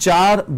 4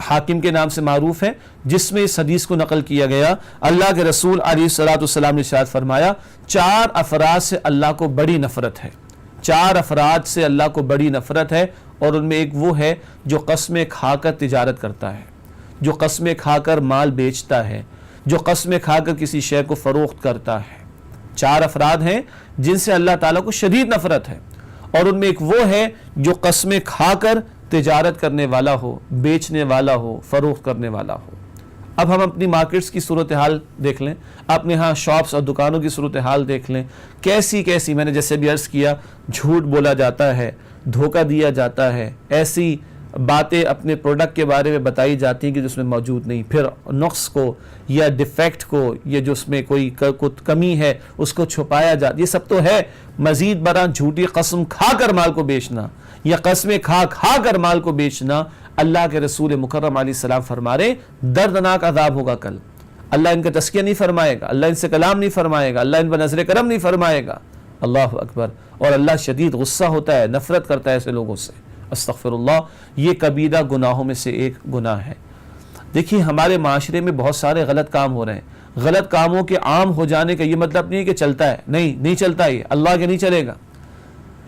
حاکم کے نام سے معروف ہے، جس میں اس حدیث کو نقل کیا گیا۔ اللہ کے رسول علیہ الصلوۃ والسلام نے ارشاد فرمایا 4 افراد سے اللہ کو بڑی نفرت ہے، 4 افراد سے اللہ کو بڑی نفرت ہے، اور ان میں ایک وہ ہے جو قسمیں کھا کر تجارت کرتا ہے، جو قسمیں کھا کر مال بیچتا ہے، جو قسمیں کھا کر کسی شے کو فروخت کرتا ہے۔ 4 افراد ہیں جن سے اللہ تعالیٰ کو شدید نفرت ہے، اور ان میں ایک وہ ہے جو قسمیں کھا کر تجارت کرنے والا ہو، بیچنے والا ہو، فروخت کرنے والا ہو۔ اب ہم اپنی مارکیٹس کی صورتحال دیکھ لیں، اپنے ہاں شاپس اور دکانوں کی صورتحال دیکھ لیں، کیسی میں نے جیسے بھی عرض کیا، جھوٹ بولا جاتا ہے، دھوکہ دیا جاتا ہے، ایسی باتیں اپنے پروڈکٹ کے بارے میں بتائی جاتی ہیں کہ جس میں موجود نہیں، پھر نقص کو یا ڈیفیکٹ کو یا جو اس میں کوئی کمی ہے اس کو چھپایا جاتا، یہ سب تو ہے۔ مزید برآں جھوٹی قسم کھا کر مال کو بیچنا یا قسمیں کھا کر مال کو بیچنا، اللہ کے رسول مکرم علیہ السلام فرما رہے دردناک عذاب ہوگا کل۔ اللہ ان کا تذکیہ نہیں فرمائے گا، اللہ ان سے کلام نہیں فرمائے گا، اللہ ان پر نظر کرم نہیں فرمائے گا۔ اللہ اکبر۔ اور اللہ شدید غصہ ہوتا ہے، نفرت کرتا ہے ایسے لوگوں سے۔ استغفر اللہ، یہ کبیرہ گناہوں میں سے ایک گناہ ہے۔ دیکھیے ہمارے معاشرے میں بہت سارے غلط کام ہو رہے ہیں، غلط کاموں کے عام ہو جانے کا یہ مطلب نہیں ہے کہ چلتا ہے، نہیں چلتا، یہ اللہ کے نہیں چلے گا۔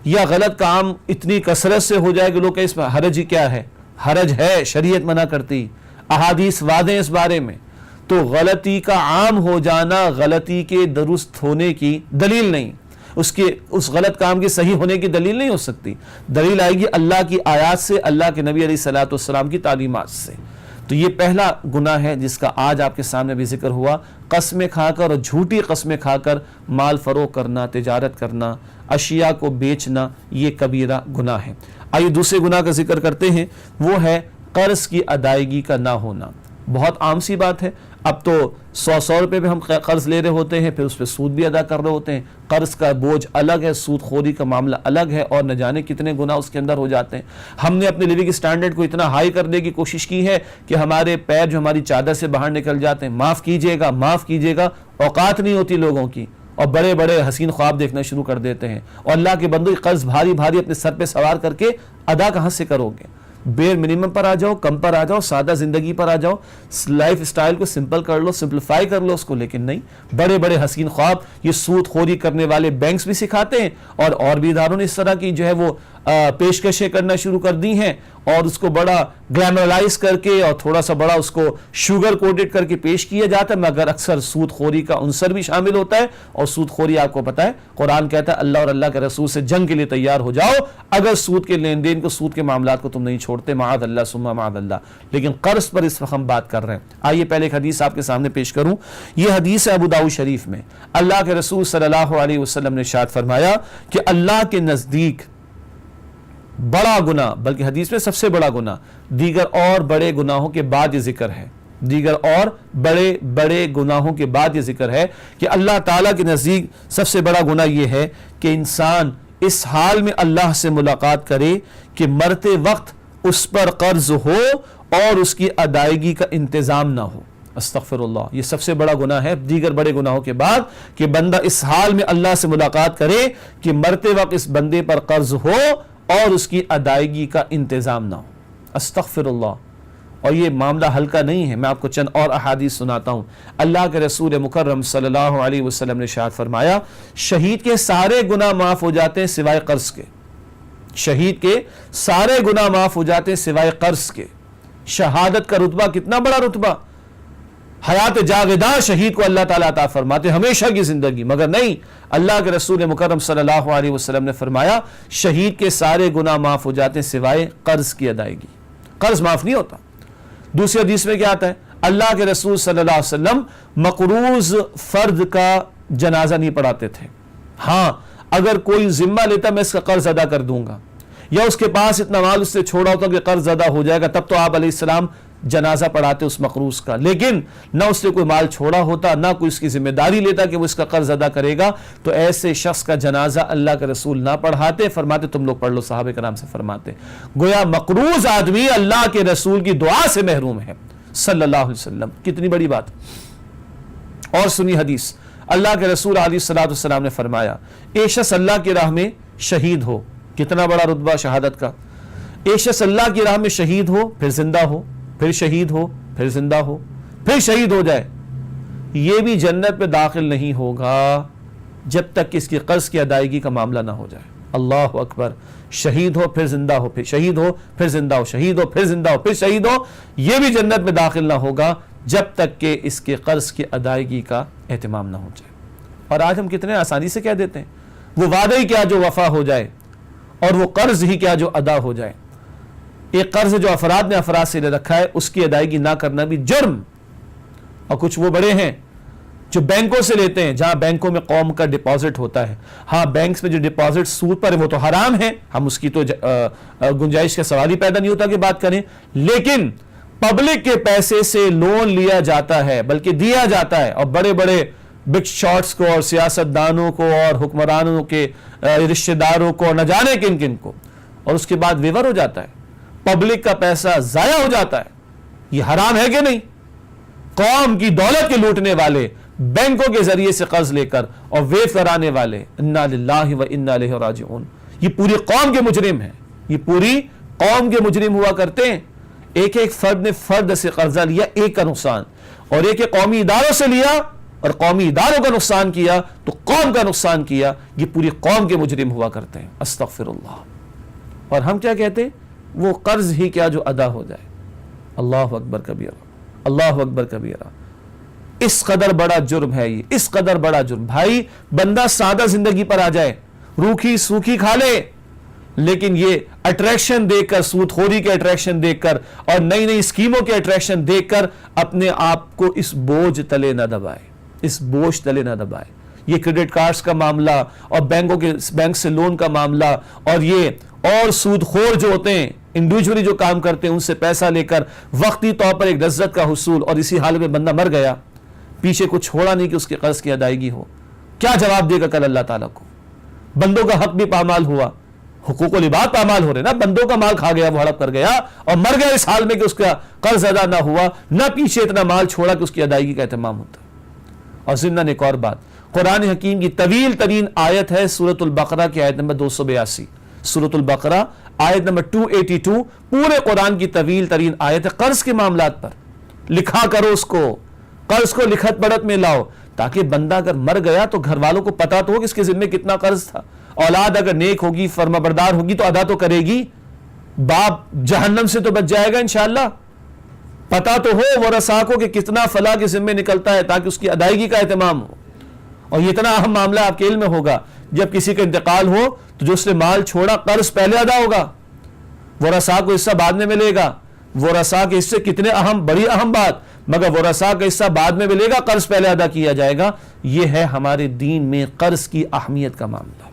یا غلط کام اتنی کثرت سے ہو جائے کہ لوگ کہ اس میں حرج ہی کیا ہے، حرج ہے، شریعت منع کرتی، احادیث واضح اس بارے میں۔ تو غلطی کا عام ہو جانا غلطی کے درست ہونے کی دلیل نہیں، اس غلط کام کے صحیح ہونے کی دلیل نہیں ہو سکتی۔ دلیل آئے گی اللہ کی آیات سے، اللہ کے نبی علیہ الصلوۃ والسلام کی تعلیمات سے۔ تو یہ پہلا گناہ ہے جس کا آج آپ کے سامنے بھی ذکر ہوا، قسمیں کھا کر اور جھوٹی قسمیں کھا کر مال فروخت کرنا، تجارت کرنا، اشیاء کو بیچنا، یہ کبیرہ گناہ ہے۔ آئیے دوسرے گناہ کا ذکر کرتے ہیں، وہ ہے قرض کی ادائیگی کا نہ ہونا۔ بہت عام سی بات ہے، اب تو 100 روپے پہ ہم قرض لے رہے ہوتے ہیں، پھر اس پہ سود بھی ادا کر رہے ہوتے ہیں۔ قرض کا بوجھ الگ ہے، سود خوری کا معاملہ الگ ہے، اور نہ جانے کتنے گناہ اس کے اندر ہو جاتے ہیں۔ ہم نے اپنے لیونگ سٹینڈرڈ کو اتنا ہائی کرنے کی کوشش کی ہے کہ ہمارے پیر جو ہماری چادر سے باہر نکل جاتے ہیں، معاف کیجئے گا، اوقات نہیں ہوتی لوگوں کی، اور بڑے بڑے حسین خواب دیکھنا شروع کر دیتے ہیں۔ اور اللہ کے بندو، قرض بھاری اپنے سر پہ سوار کر کے ادا کہاں سے کرو گے؟ بیر منیمم پر آ جاؤ، کم پر آ جاؤ، سادہ زندگی پر آ جاؤ، لائف سٹائل کو سمپل کر لو، سمپلیفائی کر لو اس کو، لیکن نہیں، بڑے بڑے حسین خواب یہ سود خوری کرنے والے بینکس بھی سکھاتے ہیں، اور بھی اداروں نے اس طرح کی جو ہے وہ پیشکشیں کرنا شروع کر دی ہیں، اور اس کو بڑا گلیمرلائز کر کے اور تھوڑا سا بڑا اس کو شوگر کوٹڈ کر کے پیش کیا جاتا ہے، مگر اکثر سود خوری کا عنصر بھی شامل ہوتا ہے۔ اور سود خوری آپ کو پتہ ہے، قرآن کہتا ہے اللہ اور اللہ کے رسول سے جنگ کے لیے تیار ہو جاؤ اگر سود کے لین دین کو، سود کے معاملات کو تم نہیں چھوڑتے، معاذ اللہ ثم معاذ اللہ۔ لیکن قرض پر اس وقت ہم بات کر رہے ہیں۔ آئیے پہلے ایک حدیث آپ کے سامنے پیش کروں۔ یہ حدیث ہے ابو داؤد شریف میں، اللہ کے رسول صلی اللہ علیہ وسلم نے ارشاد فرمایا کہ اللہ کے نزدیک بڑا گناہ، بلکہ حدیث میں سب سے بڑا گناہ، دیگر اور بڑے گناہوں کے بعد یہ ذکر ہے، دیگر اور بڑے گناہوں کے بعد یہ ذکر ہے کہ اللہ تعالیٰ کے نزدیک سب سے بڑا گناہ یہ ہے کہ انسان اس حال میں اللہ سے ملاقات کرے کہ مرتے وقت اس پر قرض ہو اور اس کی ادائیگی کا انتظام نہ ہو۔ استغفر اللہ، یہ سب سے بڑا گناہ ہے دیگر بڑے گناہوں کے بعد، کہ بندہ اس حال میں اللہ سے ملاقات کرے کہ مرتے وقت اس بندے پر قرض ہو اور اس کی ادائیگی کا انتظام نہ ہو۔ استغفر اللہ۔ اور یہ معاملہ ہلکا نہیں ہے، میں آپ کو چند اور احادیث سناتا ہوں۔ اللہ کے رسول مکرم صلی اللہ علیہ وسلم نے ارشاد فرمایا شہید کے سارے گناہ معاف ہو جاتے ہیں سوائے قرض کے، شہید کے سارے گناہ معاف ہو جاتے ہیں سوائے قرض کے۔ شہادت کا رتبہ کتنا بڑا رتبہ، حیات جاویداں شہید کو اللہ تعالیٰ عطا فرماتے، ہمیشہ کی زندگی، مگر نہیں، اللہ کے رسول مکرم صلی اللہ علیہ وسلم نے فرمایا شہید کے سارے گناہ معاف ہو جاتے ہیں سوائے قرض کی ادائیگی۔ قرض معاف نہیں ہوتا۔ دوسری حدیث میں کیا آتا ہے؟ اللہ کے رسول صلی اللہ علیہ وسلم مقروض فرد کا جنازہ نہیں پڑھاتے تھے۔ ہاں اگر کوئی ذمہ لیتا میں اس کا قرض ادا کر دوں گا، یا اس کے پاس اتنا مال اس سے چھوڑا ہوتا کہ قرض ادا ہو جائے گا، تب تو آپ علیہ السلام جنازہ پڑھاتے اس مقروض کا، لیکن نہ اس سے کوئی مال چھوڑا ہوتا، نہ کوئی اس کی ذمہ داری لیتا کہ وہ اس کا قرض ادا کرے گا، تو ایسے شخص کا جنازہ اللہ کے رسول نہ پڑھاتے، فرماتے تم لوگ پڑھ لو، صحابہ کرام سے فرماتے۔ گویا مقروض آدمی اللہ کے رسول کی دعا سے محروم ہے صلی اللہ علیہ وسلم۔ کتنی بڑی بات۔ اور سنی حدیث، اللہ کے رسول علیہ الصلوۃ والسلام نے فرمایا ایک شخص اللہ کی راہ میں شہید ہو، کتنا بڑا رتبہ شہادت کا، ایک شخص اللہ کی راہ میں شہید ہو، پھر زندہ ہو، پھر شہید ہو، پھر زندہ ہو، پھر شہید ہو جائے، یہ بھی جنت میں داخل نہیں ہوگا جب تک کہ اس کی قرض کی ادائیگی کا معاملہ نہ ہو جائے۔ اللہ اکبر، شہید ہو پھر زندہ ہو، پھر شہید ہو پھر زندہ ہو، شہید ہو پھر زندہ ہو، پھر شہید ہو، یہ بھی جنت میں داخل نہ ہوگا جب تک کہ اس کے قرض کی ادائیگی کا اہتمام نہ ہو جائے۔ اور آج ہم کتنے آسانی سے کہہ دیتے ہیں وہ وعدہ ہی کیا جو وفا ہو جائے، اور وہ قرض ہی کیا جو ادا ہو جائے۔ ایک قرض جو افراد نے افراد سے لے رکھا ہے اس کی ادائیگی نہ کرنا بھی جرم، اور کچھ وہ بڑے ہیں جو بینکوں سے لیتے ہیں، جہاں بینکوں میں قوم کا ڈپازٹ ہوتا ہے۔ ہاں، بینکس میں جو ڈپازٹ سود پر ہے وہ تو حرام ہے، ہم اس کی تو گنجائش کا سوال ہی پیدا نہیں ہوتا کہ بات کریں، لیکن پبلک کے پیسے سے لون لیا جاتا ہے، بلکہ دیا جاتا ہے، اور بڑے بڑے بگ شاٹس کو اور سیاست دانوں کو اور حکمرانوں کے رشتہ داروں کو نہ جانے کن کن کو، اور اس کے بعد ویور ہو جاتا ہے، پبلک کا پیسہ ضائع ہو جاتا ہے۔ یہ حرام ہے کہ نہیں؟ قوم کی دولت کے لوٹنے والے، بینکوں کے ذریعے سے قرض لے کر اور ویو کرانے والے، انا للہ و انا الیہ راجعون، یہ پوری قوم کے مجرم ہیں، یہ پوری قوم کے مجرم ہوا کرتے ہیں۔ ایک ایک فرد نے فرد سے قرضہ لیا، ایک کا نقصان، اور ایک ایک قومی اداروں سے لیا اور قومی اداروں کا نقصان کیا تو قوم کا نقصان کیا، یہ پوری قوم کے مجرم ہوا کرتے ہیں۔ استغفر اللہ۔ اور ہم کیا کہتے ہیں؟ وہ قرض ہی کیا جو ادا ہو جائے۔ اللہ اکبر کبیرہ، اللہ اکبر کبیرہ، اس قدر بڑا جرم ہے یہ، اس قدر بڑا جرم۔ بھائی، بندہ سادہ زندگی پر آ جائے، روکھی سوکھی کھا لے، لیکن یہ اٹریکشن دیکھ کر، سود خوری کے اٹریکشن دیکھ کر اور نئی نئی اسکیموں کے اٹریکشن دیکھ کر اپنے آپ کو اس بوجھ تلے نہ دبائے، اس بوجھ تلے نہ دبائے۔ یہ کریڈٹ کارڈز کا معاملہ اور بینک سے لون کا معاملہ، اور یہ اور سود خور جو ہوتے ہیں، انڈیویجولی جو کام کرتے ہیں، ان سے پیسہ لے کر وقتی طور پر ایک لذت کا حصول، اور اسی حال میں بندہ مر گیا، پیچھے کچھ چھوڑا نہیں کہ اس کے قرض کی ادائیگی ہو، کیا جواب دے گا کل اللہ تعالیٰ کو؟ بندوں کا حق بھی پامال ہوا، حقوق و لباد پامال ہو رہے نا، بندوں کا مال کھا گیا، وہ ہڑپ کر گیا اور مر گیا اس حال میں کہ اس کا قرض ادا نہ ہوا، نہ پیچھے اتنا مال چھوڑا کہ اس کی ادائیگی کا اہتمام ہوتا۔ اور ضمن ایک اور بات، قرآن حکیم کی طویل ترین آیت ہے سورۃ البقرہ کی آیت نمبر 282، سورۃ البقرہ آیت نمبر 282، پورے قرآن کی طویل ترین آیت ہے قرض کے معاملات پر۔ لکھا کرو اس کو، قرض کو لکھت پڑھت میں لاؤ، تاکہ بندہ اگر مر گیا تو گھر والوں کو پتا تو ہو کہ اس کے ذمہ کتنا قرض تھا۔ اولاد اگر نیک ہوگی، فرما بردار ہوگی تو ادا تو کرے گی، باپ جہنم سے تو بچ جائے گا انشاءاللہ، پتا تو ہو ورثاء کو کہ کتنا فلاں کے ذمہ نکلتا ہے، تاکہ اس کی ادائیگی کا اہتمام ہو۔ اور یہ اتنا اہم معاملہ آپ کے علم میں ہوگا، جب کسی کا انتقال ہو تو جو اس نے مال چھوڑا قرض پہلے ادا ہوگا، ورثاء کو حصہ بعد میں ملے گا۔ ورثاء کے حصے کتنے اہم، بڑی اہم بات، مگر ورثاء کا حصہ بعد میں ملے گا، قرض پہلے ادا کیا جائے گا۔ یہ ہے ہمارے دین میں قرض کی اہمیت کا معاملہ۔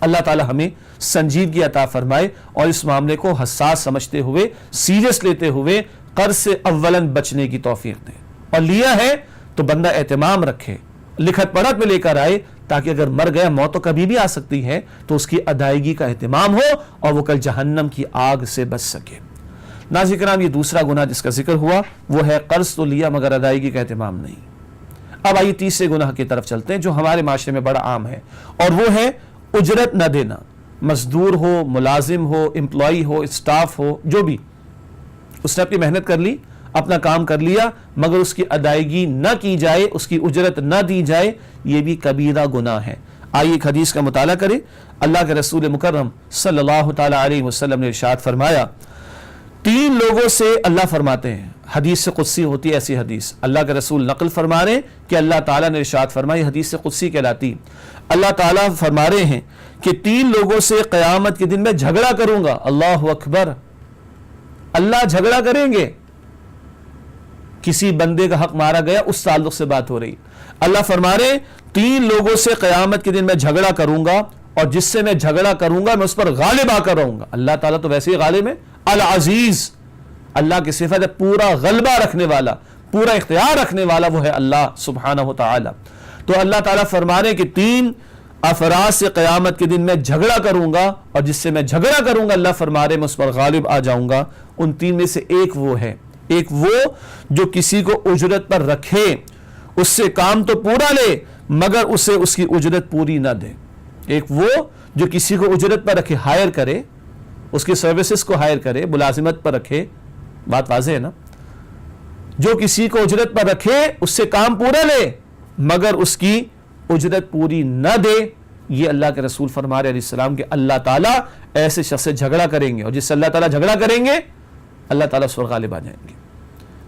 اللہ تعالی ہمیں سنجیدگی عطا فرمائے اور اس معاملے کو حساس سمجھتے ہوئے، سیریس لیتے ہوئے قرض سے اولاً بچنے کی توفیق دے، اور لیا ہے تو بندہ اہتمام رکھے، لکھت پڑھت میں لے کر آئے، تاکہ اگر مر گیا، موت تو کبھی بھی آ سکتی ہے، تو اس کی ادائیگی کا اہتمام ہو اور وہ کل جہنم کی آگ سے بچ سکے۔ ناظرین کرام، یہ دوسرا گناہ جس کا ذکر ہوا وہ ہے قرض تو لیا مگر ادائیگی کا اہتمام نہیں۔ اب آئیے تیسرے گناہ کی طرف چلتے ہیں جو ہمارے معاشرے میں بڑا عام ہے، اور وہ ہے اجرت نہ دینا۔ مزدور ہو، ملازم ہو، امپلائی ہو، اسٹاف ہو، جو بھی، اس نے اپنی محنت کر لی، اپنا کام کر لیا، مگر اس کی ادائیگی نہ کی جائے، اس کی اجرت نہ دی جائے، یہ بھی کبیرہ گناہ ہے۔ آئیے ایک حدیث کا مطالعہ کریں۔ اللہ کے رسول مکرم صلی اللہ تعالی علیہ وسلم نے ارشاد فرمایا، تین لوگوں سے اللہ فرماتے ہیں، حدیث سے قدسی ہوتی ہے ایسی حدیث، اللہ کے رسول نقل فرما رہے ہیں کہ اللہ تعالیٰ نے ارشاد فرمائی، حدیث سے قدسی کہلاتی۔ اللہ تعالیٰ فرما رہے ہیں کہ تین لوگوں سے قیامت کے دن میں جھگڑا کروں گا۔ اللہ اکبر، اللہ جھگڑا کریں گے۔ کسی بندے کا حق مارا گیا، اس تعلق سے بات ہو رہی۔ اللہ فرما رہے ہیں تین لوگوں سے قیامت کے دن میں جھگڑا کروں گا، اور جس سے میں جھگڑا کروں گا میں اس پر غالب آ کر رہوں گا۔ اللہ تعالیٰ تو ویسے ہی غالب ہے، العزیز، اللہ کی صفت ہے پورا غلبہ رکھنے والا، پورا اختیار رکھنے والا، وہ ہے اللہ سبحانہ و تعالی۔ تو اللہ تعالیٰ فرما رہے ہیں کہ تین افراد سے قیامت کے دن میں جھگڑا کروں گا، اور جس سے میں جھگڑا کروں گا اللہ فرما رہے ہیں میں اس پر غالب آ جاؤں گا۔ ان تین میں سے ایک وہ ہے، ایک وہ جو کسی کو اجرت پر رکھے، اس سے کام تو پورا لے مگر اسے اس کی اجرت پوری نہ دے۔ ایک وہ جو کسی کو اجرت پر رکھے، ہائر کرے، اس کی سروسز کو ہائر کرے، ملازمت پر رکھے، بات واضح ہے نا. جو کسی کو اجرت پر رکھے اس سے کام پورا لے مگر اس کی اجرت پوری نہ دے. یہ اللہ کے رسول فرما رہے علیہ السلام کہ اللہ تعالیٰ ایسے شخص سے جھگڑا کریں گے, اور جس سے اللہ تعالیٰ جھگڑا کریں گے اللہ تعالیٰ اس پر غالب آ جائیں گے.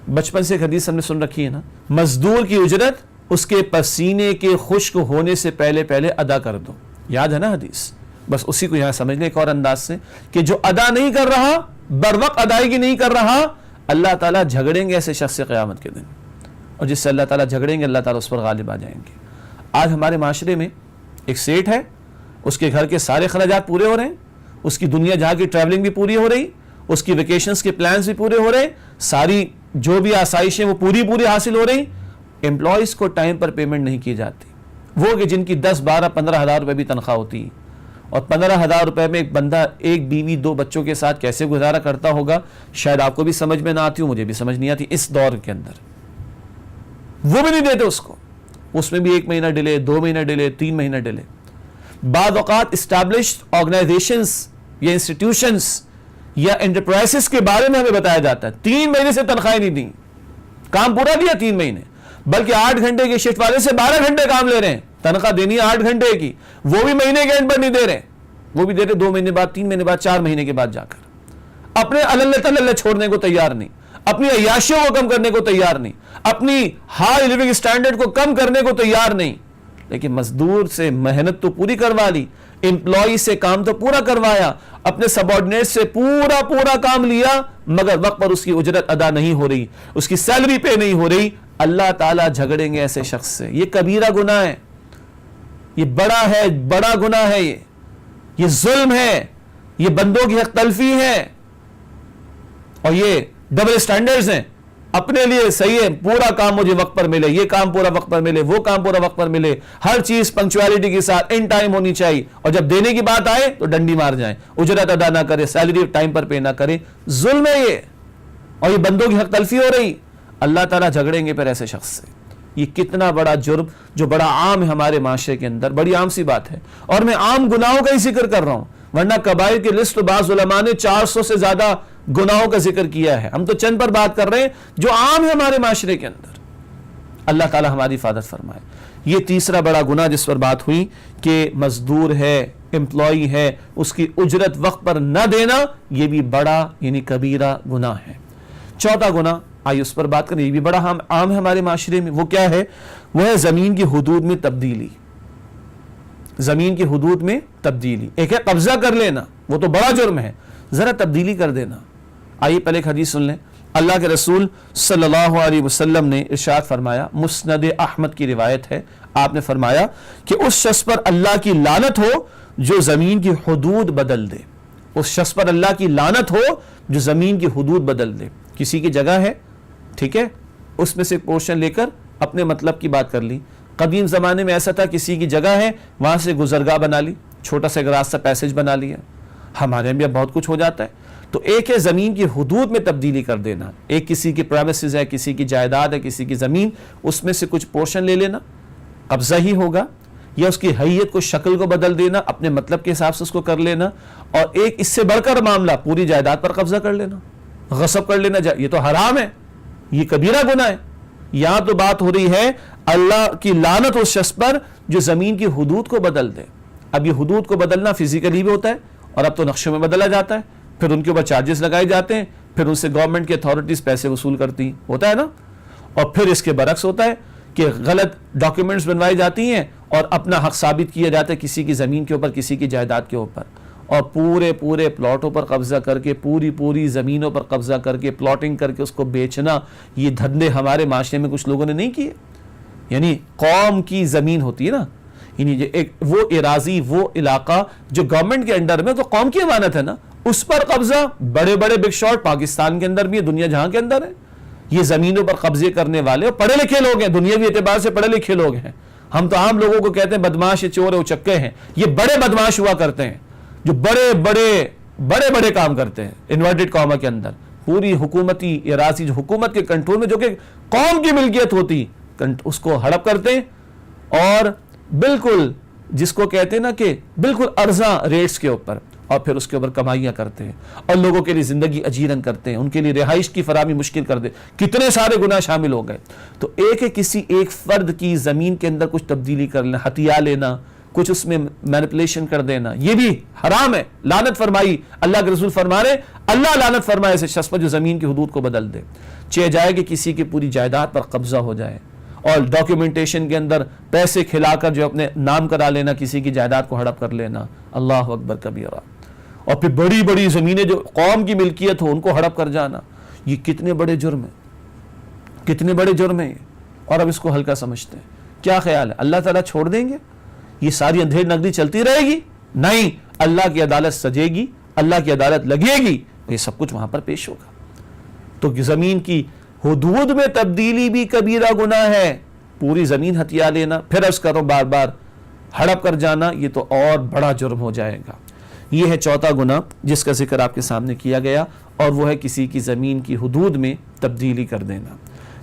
بچپن سے ایک حدیث ہم نے سن رکھی ہے نا, مزدور کی اجرت اس کے پسینے کے خشک ہونے سے پہلے پہلے ادا کر دو. یاد ہے نا حدیث؟ بس اسی کو یہاں سمجھ لیں ایک اور انداز سے کہ جو ادا نہیں کر رہا, بر وقت ادائیگی نہیں کر رہا, اللہ تعالیٰ جھگڑیں گے ایسے شخص سے قیامت کے دن, اور جس سے اللہ تعالیٰ جھگڑیں گے اللہ تعالیٰ اس پر غالب آ جائیں گے. آج ہمارے معاشرے میں ایک سیٹ ہے, اس کے گھر کے سارے اخراجات پورے ہو رہے ہیں, اس کی دنیا جہاں کی ٹریولنگ بھی پوری ہو رہی, اس کی ویکیشنز کے پلانز بھی پورے ہو رہے, ساری جو بھی آسائشیں وہ پوری حاصل ہو رہی. امپلائیز کو ٹائم پر پیمنٹ نہیں کی جاتی. وہ کہ جن کی 10, 12, 15 ہزار روپے بھی تنخواہ ہوتی, اور 15 ہزار روپے میں ایک بندہ ایک بیوی 2 بچوں کے ساتھ کیسے گزارا کرتا ہوگا, شاید آپ کو بھی سمجھ میں نہ آتی ہو, مجھے بھی سمجھ نہیں آتی. اس دور کے اندر وہ بھی نہیں دیتے اس کو, اس میں بھی 1 مہینہ ڈیلے, 2 مہینہ ڈیلے, 3 مہینہ ڈیلے. بعض اوقات اسٹیبلشڈ آرگنائزیشنز یا انسٹیٹیوشنز یا انٹرپرائزز کے بارے میں ہمیں بتایا جاتا ہے 3 مہینے سے تنخواہیں نہیں دیں, کام پورا دیا 3 مہینے, بلکہ 8 گھنٹے کے شفٹ والے سے 12 گھنٹے کام لے رہے ہیں, تنخواہ دینی ہے 8 گھنٹے کی, وہ بھی مہینے کے اینڈ پر نہیں دے رہے, وہ بھی دے رہے 2 مہینے بعد, 3 مہینے بعد, 4 مہینے کے بعد جا کر. اپنے اللہ تللہ چھوڑنے کو تیار نہیں, اپنی عیاشیوں کو کم کرنے کو تیار نہیں, اپنی ہائی لیونگ سٹینڈرڈ کو کم کرنے کو تیار نہیں. لیکن مزدور سے محنت تو پوری کروا لی, امپلائی سے کام تو پورا کروایا, اپنے سبارڈینیٹ سے پورا کام لیا, مگر وقت پر اس کی اجرت ادا نہیں ہو رہی, اس کی سیلری پے نہیں ہو رہی. اللہ تعالیٰ جھگڑیں گے ایسے شخص سے. یہ کبیرہ گناہ ہے, یہ بڑا گناہ ہے, یہ ظلم ہے, یہ بندوں کی حق تلفی ہے, اور یہ ڈبل سٹینڈرڈز ہیں. اپنے لیے صحیح ہے پورا کام مجھے وقت پر ملے, یہ کام پورا وقت پر ملے, وہ کام پورا وقت پر ملے, ہر چیز پنکچویلٹی کے ساتھ ان ٹائم ہونی چاہیے, اور جب دینے کی بات آئے تو ڈنڈی مار جائیں, اجرت ادا نہ کرے, سیلری ٹائم پر پے نہ کرے. ظلم ہے یہ, اور یہ بندوں کی حق تلفی ہو رہی. اللہ تعالیٰ جھگڑیں گے پھر ایسے شخص سے. یہ کتنا بڑا جرم جو بڑا عام ہے ہمارے معاشرے کے اندر, بڑی عام سی بات ہے. اور میں عام گناہوں کا ہی ذکر کر رہا ہوں, ورنہ کبائر کی لسٹ بعض علماء نے 400 سے زیادہ گناہوں کا ذکر کیا ہے. ہم تو چند پر بات کر رہے ہیں جو عام ہے ہمارے معاشرے کے اندر. اللہ تعالیٰ ہماری حفاظت فرمائے. یہ تیسرا بڑا گناہ جس پر بات ہوئی کہ مزدور ہے, امپلائی ہے, اس کی اجرت وقت پر نہ دینا, یہ بھی بڑا یعنی کبیرہ گناہ ہے. چوتھا گناہ آئیے اس پر بات کریں, یہ بھی بڑا عام ہے ہمارے معاشرے میں. وہ کیا ہے؟ وہ ہے زمین کی حدود میں تبدیلی. زمین کی حدود میں تبدیلی. ایک ہے قبضہ کر لینا, وہ تو بڑا جرم ہے, ذرا تبدیلی کر دینا. آئیے پہلے ایک حدیث سن لیں. اللہ کے رسول صلی اللہ علیہ وسلم نے ارشاد فرمایا, مسند احمد کی روایت ہے, آپ نے فرمایا کہ اس شخص پر اللہ کی لعنت ہو جو زمین کی حدود بدل دے. اس شخص پر اللہ کی لعنت ہو جو زمین کی حدود بدل دے. کسی کی جگہ ہے, ٹھیک ہے, اس میں سے پورشن لے کر اپنے مطلب کی بات کر لی. قدیم زمانے میں ایسا تھا, کسی کی جگہ ہے وہاں سے گزرگاہ بنا لی, چھوٹا سا راستہ پیسج بنا لیا. ہمارے یہاں بھی اب بہت کچھ ہو جاتا ہے. تو ایک ہے زمین کی حدود میں تبدیلی کر دینا, ایک کسی کی پریمیسز ہے, کسی کی جائیداد ہے, کسی کی زمین, اس میں سے کچھ پورشن لے لینا, قبضہ ہی ہوگا, یا اس کی حیت کو, شکل کو بدل دینا, اپنے مطلب کے حساب سے اس کو کر لینا. اور ایک اس سے بڑھ کر معاملہ, پوری جائیداد پر قبضہ کر لینا, غصب کر لینا. یہ تو حرام ہے, یہ کبیرہ گناہ ہے. یہاں تو بات ہو رہی ہے اللہ کی لعنت اس شخص پر جو زمین کی حدود کو بدل دے. اب یہ حدود کو بدلنا فزیکلی بھی ہوتا ہے, اور اب تو نقشوں میں بدلا جاتا ہے, پھر ان کے اوپر چارجز لگائے جاتے ہیں, پھر ان سے گورنمنٹ کی اتھارٹیز پیسے وصول کرتی ہیں, ہوتا ہے نا. اور پھر اس کے برعکس ہوتا ہے کہ غلط ڈاکیومنٹس بنوائی جاتی ہیں اور اپنا حق ثابت کیا جاتا ہے کسی کی زمین کے اوپر, کسی کی جائیداد کے اوپر, اور پورے پلاٹوں پر قبضہ کر کے, پوری زمینوں پر قبضہ کر کے, پلاٹنگ کر کے اس کو بیچنا. یہ دھندے ہمارے معاشرے میں کچھ لوگوں نے نہیں کیے. یعنی قوم کی زمین ہوتی ہے نا, یعنی ایک وہ اراضی, وہ علاقہ جو گورنمنٹ کے انڈر میں, تو قوم کی امانت ہے نا, اس پر قبضہ. بڑے بگ شاٹ پاکستان کے اندر بھی ہے, دنیا جہاں کے اندر ہے, یہ زمینوں پر قبضے کرنے والے اور پڑھے لکھے لوگ ہیں, دنیاوی اعتبار سے پڑھے لکھے لوگ ہیں. ہم تو عام لوگوں کو کہتے ہیں بدماش, چور, اچکے ہیں. یہ بڑے بدماش ہوا کرتے ہیں جو بڑے کام کرتے ہیں انورٹڈ کاما کے اندر. پوری حکومتی اراضی جو حکومت کے کنٹرول میں, جو کہ قوم کی ملکیت ہوتی, اس کو ہڑپ کرتے ہیں, اور بالکل جس کو کہتے ہیں نا کہ بالکل ارزاں ریٹس کے اوپر اور پھر اس کے اوپر کمائیاں کرتے ہیں اور لوگوں کے لیے زندگی اجیرن کرتے ہیں، ان کے لیے رہائش کی فراہمی مشکل کر دے، کتنے سارے گناہ شامل ہو گئے۔ تو ایک ہے کسی ایک فرد کی زمین کے اندر کچھ تبدیلی کر لینا، ہتھیا لینا، کچھ اس میں مینپولیشن کر دینا، یہ بھی حرام ہے، لعنت فرمائی۔ اللہ کے رسول فرما رہے اللہ لعنت فرمائے ایسے شخص پر جو زمین کی حدود کو بدل دے۔ چاہے جائے کہ کسی کی پوری جائیداد پر قبضہ ہو جائے اور ڈاکیومنٹیشن کے اندر پیسے کھلا کر جو اپنے نام کرا لینا، کسی کی جائیداد کو ہڑپ کر لینا، اللہ اکبر کبیرہ۔ اور پھر بڑی بڑی زمینیں جو قوم کی ملکیت ہو ان کو ہڑپ کر جانا، یہ کتنے بڑے جرم ہیں، کتنے بڑے جرم ہیں اور اب اس کو ہلکا سمجھتے ہیں۔ کیا خیال ہے اللہ تعالیٰ چھوڑ دیں گے؟ یہ ساری اندھیر نگری چلتی رہے گی؟ نہیں، اللہ کی عدالت سجے گی، اللہ کی عدالت لگے گی، یہ سب کچھ وہاں پر پیش ہوگا۔ تو زمین کی حدود میں تبدیلی بھی کبیرہ گناہ ہے، پوری زمین ہتھیا لینا، پھر عرض کرو بار بار ہڑپ کر جانا، یہ تو اور بڑا جرم ہو جائے گا۔ یہ ہے چوتھا گناہ جس کا ذکر آپ کے سامنے کیا گیا، اور وہ ہے کسی کی زمین کی حدود میں تبدیلی کر دینا۔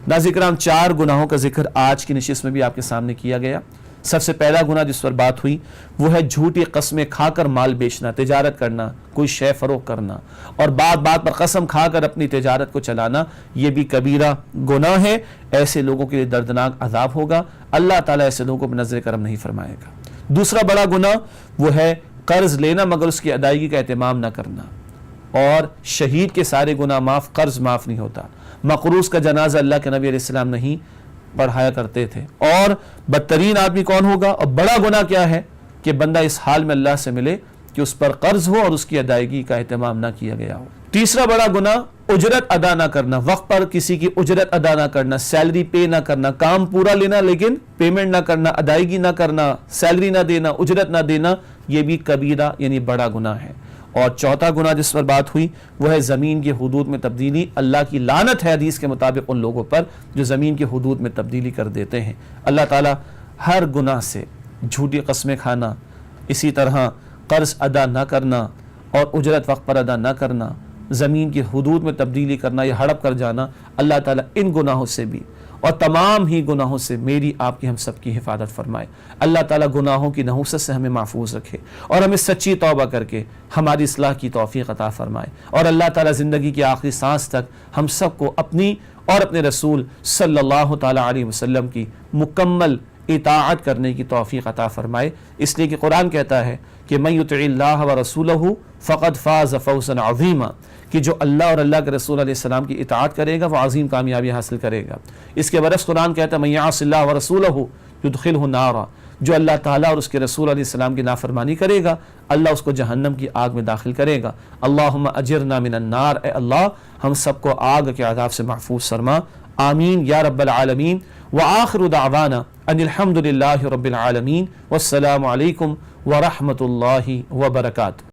ناظرین کرام، 4 گناہوں کا ذکر آج کی نشست میں بھی آپ کے سامنے کیا گیا۔ سب سے پہلا گناہ جس پر بات ہوئی وہ ہے جھوٹی قسمیں کھا کر مال بیچنا، تجارت کرنا، کوئی شے فروخت کرنا اور بات بات پر قسم کھا کر اپنی تجارت کو چلانا، یہ بھی کبیرہ گناہ ہے۔ ایسے لوگوں کے لیے دردناک عذاب ہوگا، اللہ تعالیٰ ایسے لوگوں کو نظر کرم نہیں فرمائے گا۔ دوسرا بڑا گناہ وہ ہے قرض لینا مگر اس کی ادائیگی کا اہتمام نہ کرنا، اور شہید کے سارے گناہ معاف، قرض معاف نہیں ہوتا۔ مقروض کا جنازہ اللہ کے نبی علیہ السلام نہیں پڑھایا کرتے تھے۔ اور بدترین آدمی کون ہوگا اور بڑا گناہ کیا ہے کہ بندہ اس حال میں اللہ سے ملے کہ اس پر قرض ہو اور اس کی ادائیگی کا اہتمام نہ کیا گیا ہو۔ تیسرا بڑا گناہ اجرت ادا نہ کرنا، وقت پر کسی کی اجرت ادا نہ کرنا، سیلری پے نہ کرنا، کام پورا لینا لیکن پیمنٹ نہ کرنا، ادائیگی نہ کرنا، سیلری نہ دینا، اجرت نہ دینا، یہ بھی کبیرہ یعنی بڑا گناہ ہے۔ اور چوتھا گناہ جس پر بات ہوئی وہ ہے زمین کی حدود میں تبدیلی۔ اللہ کی لعنت ہے حدیث کے مطابق ان لوگوں پر جو زمین کی حدود میں تبدیلی کر دیتے ہیں۔ اللہ تعالیٰ ہر گناہ سے، جھوٹی قسمیں کھانا، اسی طرح قرض ادا نہ کرنا اور اجرت وقت پر ادا نہ کرنا، زمین کی حدود میں تبدیلی کرنا یا ہڑپ کر جانا، اللہ تعالیٰ ان گناہوں سے بھی اور تمام ہی گناہوں سے میری آپ کی ہم سب کی حفاظت فرمائے۔ اللہ تعالیٰ گناہوں کی نحوست سے ہمیں محفوظ رکھے اور ہمیں سچی توبہ کر کے ہماری اصلاح کی توفیق عطا فرمائے، اور اللہ تعالیٰ زندگی کی آخری سانس تک ہم سب کو اپنی اور اپنے رسول صلی اللہ تعالیٰ علیہ وسلم کی مکمل اطاعت کرنے کی توفیق عطا فرمائے۔ اس لیے کہ قرآن کہتا ہے کہ من یطع اللہ ورسولہ فقد فاز فوزا عظیما، کہ جو اللہ اور اللہ کے رسول علیہ السلام کی اطاعت کرے گا وہ عظیم کامیابی حاصل کرے گا۔ اس کے برعکس قرآن کہتا ہے من یعص اللہ ورسولہ یدخلہ نارا، جو اللہ تعالیٰ اور اس کے رسول علیہ السلام کی نافرمانی کرے گا اللہ اس کو جہنم کی آگ میں داخل کرے گا۔ اللہم اجرنا من النار، اے اللہ ہم سب کو آگ کے عذاب سے محفوظ فرما، آمین یا رب العالمین۔ وآخر دعوانا ان الحمد للہ رب العالمین، والسلام علیکم ورحمۃ اللہ وبرکاتہ۔